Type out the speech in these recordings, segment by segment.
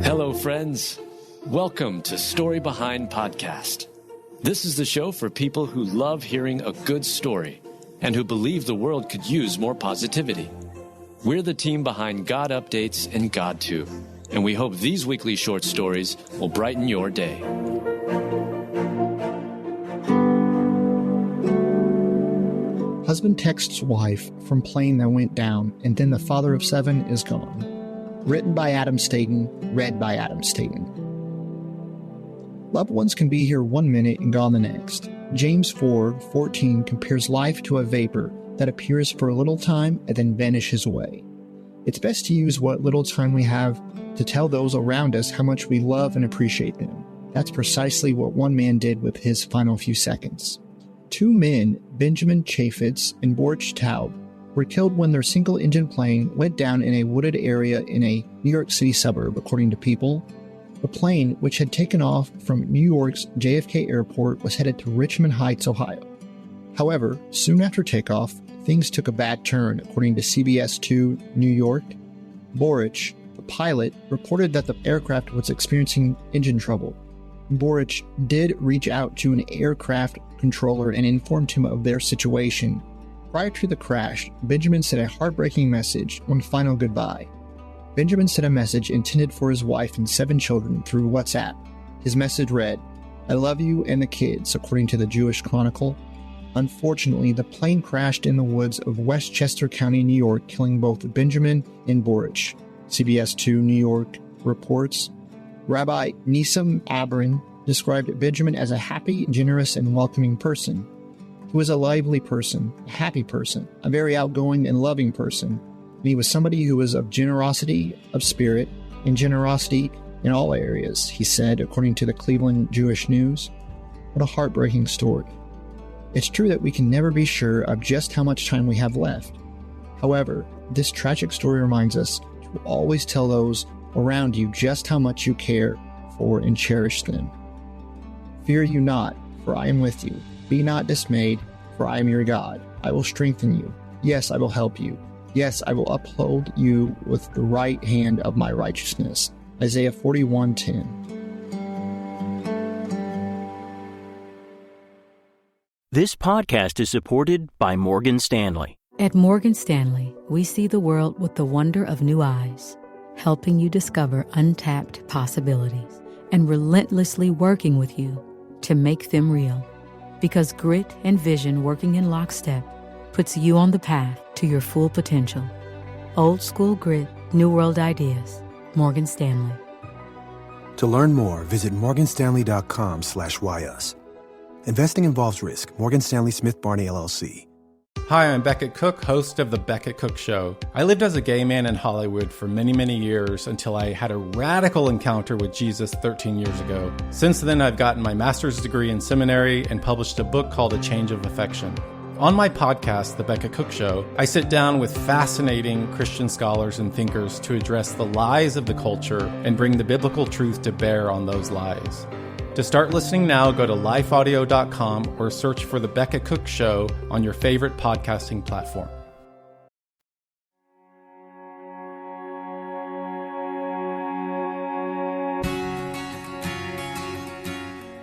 Hello, friends. Welcome to Story Behind Podcast. This is the show for people who love hearing a good story and who believe the world could use more positivity. We're the team behind GodUpdates and GodTube, and we hope these weekly short stories will brighten your day. Husband texts wife from plane that went down, and then the father of 7 is gone. Written by Adam Staten, read by Adam Staten. Loved ones can be here 1 minute and gone the next. James 4:14 compares life to a vapor that appears for a little time and then vanishes away. It's best to use what little time we have to tell those around us how much we love and appreciate them. That's precisely what one man did with his final few seconds. 2 men, Benjamin Chaffetz and Boris Taub, were killed when their single-engine plane went down in a wooded area in a New York City suburb, according to People. The plane, which had taken off from New York's JFK Airport, was headed to Richmond Heights, Ohio. However, soon after takeoff, things took a bad turn, according to CBS 2 New York. Boris, the pilot, reported that the aircraft was experiencing engine trouble. Boris did reach out to an aircraft controller and informed him of their situation. Prior to the crash, Benjamin sent a heartbreaking message, one final goodbye. Benjamin sent a message intended for his wife and 7 children through WhatsApp. His message read, "I love you and the kids," according to the Jewish Chronicle. Unfortunately, the plane crashed in the woods of Westchester County, New York, killing both Benjamin and Boris. CBS 2 New York reports. Rabbi Nissim Abrin described Benjamin as a happy, generous, and welcoming person. He was a lively person, a happy person, a very outgoing and loving person, and he was somebody who was of generosity of spirit and generosity in all areas, he said, according to the Cleveland Jewish News. What a heartbreaking story. It's true that we can never be sure of just how much time we have left. However, this tragic story reminds us to always tell those around you just how much you care for and cherish them. Fear you not, for I am with you. Be not dismayed, for I am your God. I will strengthen you. Yes, I will help you. Yes, I will uphold you with the right hand of my righteousness. Isaiah 41:10. This podcast is supported by Morgan Stanley. At Morgan Stanley, we see the world with the wonder of new eyes, helping you discover untapped possibilities and relentlessly working with you to make them real. Because grit and vision working in lockstep puts you on the path to your full potential. Old school grit, new world ideas. Morgan Stanley. To learn more, visit morganstanley.com/YUS. Investing involves risk. Morgan Stanley Smith Barney, LLC. Hi, I'm Beckett Cook, host of The Beckett Cook Show. I lived as a gay man in Hollywood for many, many years until I had a radical encounter with Jesus 13 years ago. Since then, I've gotten my master's degree in seminary and published a book called A Change of Affection. On my podcast, The Beckett Cook Show, I sit down with fascinating Christian scholars and thinkers to address the lies of the culture and bring the biblical truth to bear on those lies. To start listening now, go to lifeaudio.com or search for The Beckett Cook Show on your favorite podcasting platform.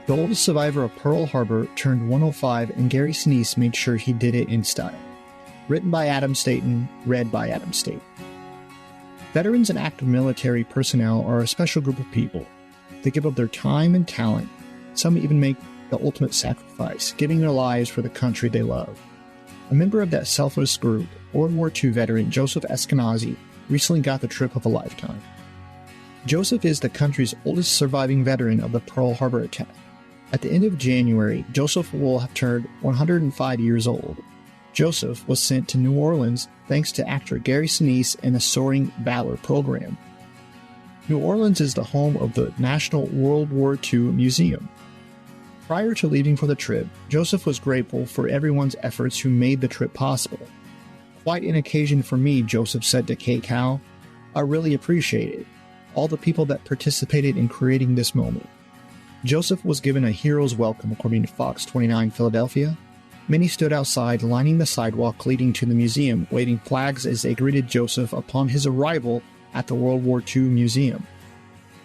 The oldest survivor of Pearl Harbor turned 105, and Gary Sinise made sure he did it in style. Written by Adam Staten, read by Adam Staten. Veterans and active military personnel are a special group of people. They give up their time and talent. Some even make the ultimate sacrifice, giving their lives for the country they love. A member of that selfless group, World War II veteran Joseph Eskenazi, recently got the trip of a lifetime. Joseph is the country's oldest surviving veteran of the Pearl Harbor attack. At the end of January, Joseph will have turned 105 years old. Joseph was sent to New Orleans thanks to actor Gary Sinise and the Soaring Valor program. New Orleans is the home of the National World War II Museum. Prior to leaving for the trip, Joseph was grateful for everyone's efforts who made the trip possible. "Quite an occasion for me," Joseph said to KCAL. "I really appreciate it. All the people that participated in creating this moment." Joseph was given a hero's welcome, according to Fox 29 Philadelphia. Many stood outside, lining the sidewalk leading to the museum, waving flags as they greeted Joseph upon his arrival at the World War II Museum.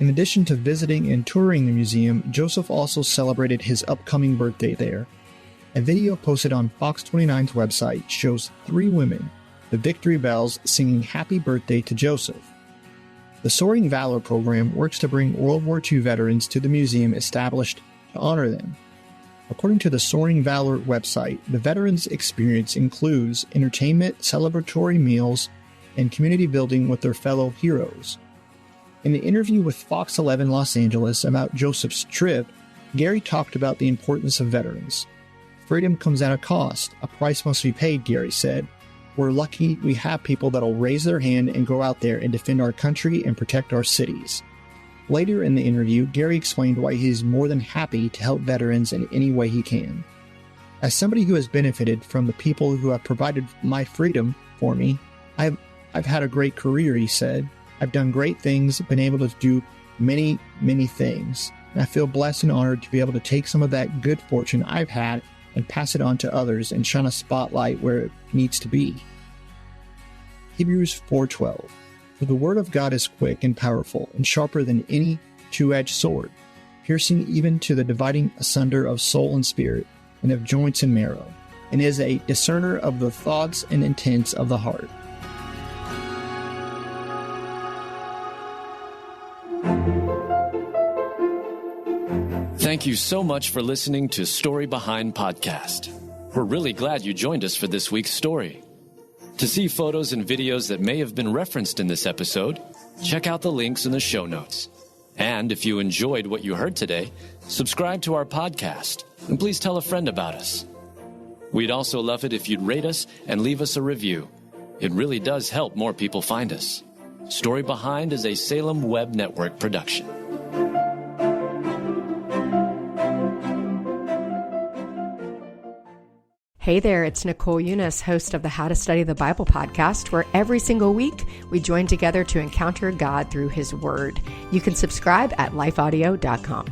In addition to visiting and touring the museum, Joseph also celebrated his upcoming birthday there. A video posted on Fox 29's website shows 3 women, the Victory Bells, singing happy birthday to Joseph. The Soaring Valor program works to bring World War II veterans to the museum established to honor them. According to the Soaring Valor website, the veterans' experience includes entertainment, celebratory meals, and community building with their fellow heroes. In the interview with Fox 11 Los Angeles about Joseph's trip, Gary talked about the importance of veterans. Freedom comes at a cost. A price must be paid, Gary said. We're lucky we have people that'll raise their hand and go out there and defend our country and protect our cities. Later in the interview, Gary explained why he's more than happy to help veterans in any way he can. As somebody who has benefited from the people who have provided my freedom for me, I've had a great career, he said. I've done great things, been able to do many, many things. And I feel blessed and honored to be able to take some of that good fortune I've had and pass it on to others and shine a spotlight where it needs to be. Hebrews 4:12. For the word of God is quick and powerful and sharper than any two-edged sword, piercing even to the dividing asunder of soul and spirit and of joints and marrow, and is a discerner of the thoughts and intents of the heart. Thank you so much for listening to Story Behind Podcast. We're really glad you joined us for this week's story. To see photos and videos that may have been referenced in this episode, check out the links in the show notes. And if you enjoyed what you heard today, subscribe to our podcast, and please tell a friend about us. We'd also love it if you'd rate us and leave us a review. It really does help more people find us. Story Behind is a Salem Web Network production. Hey there, it's Nicole Eunice, host of the How to Study the Bible podcast, where every single week we join together to encounter God through His Word. You can subscribe at lifeaudio.com.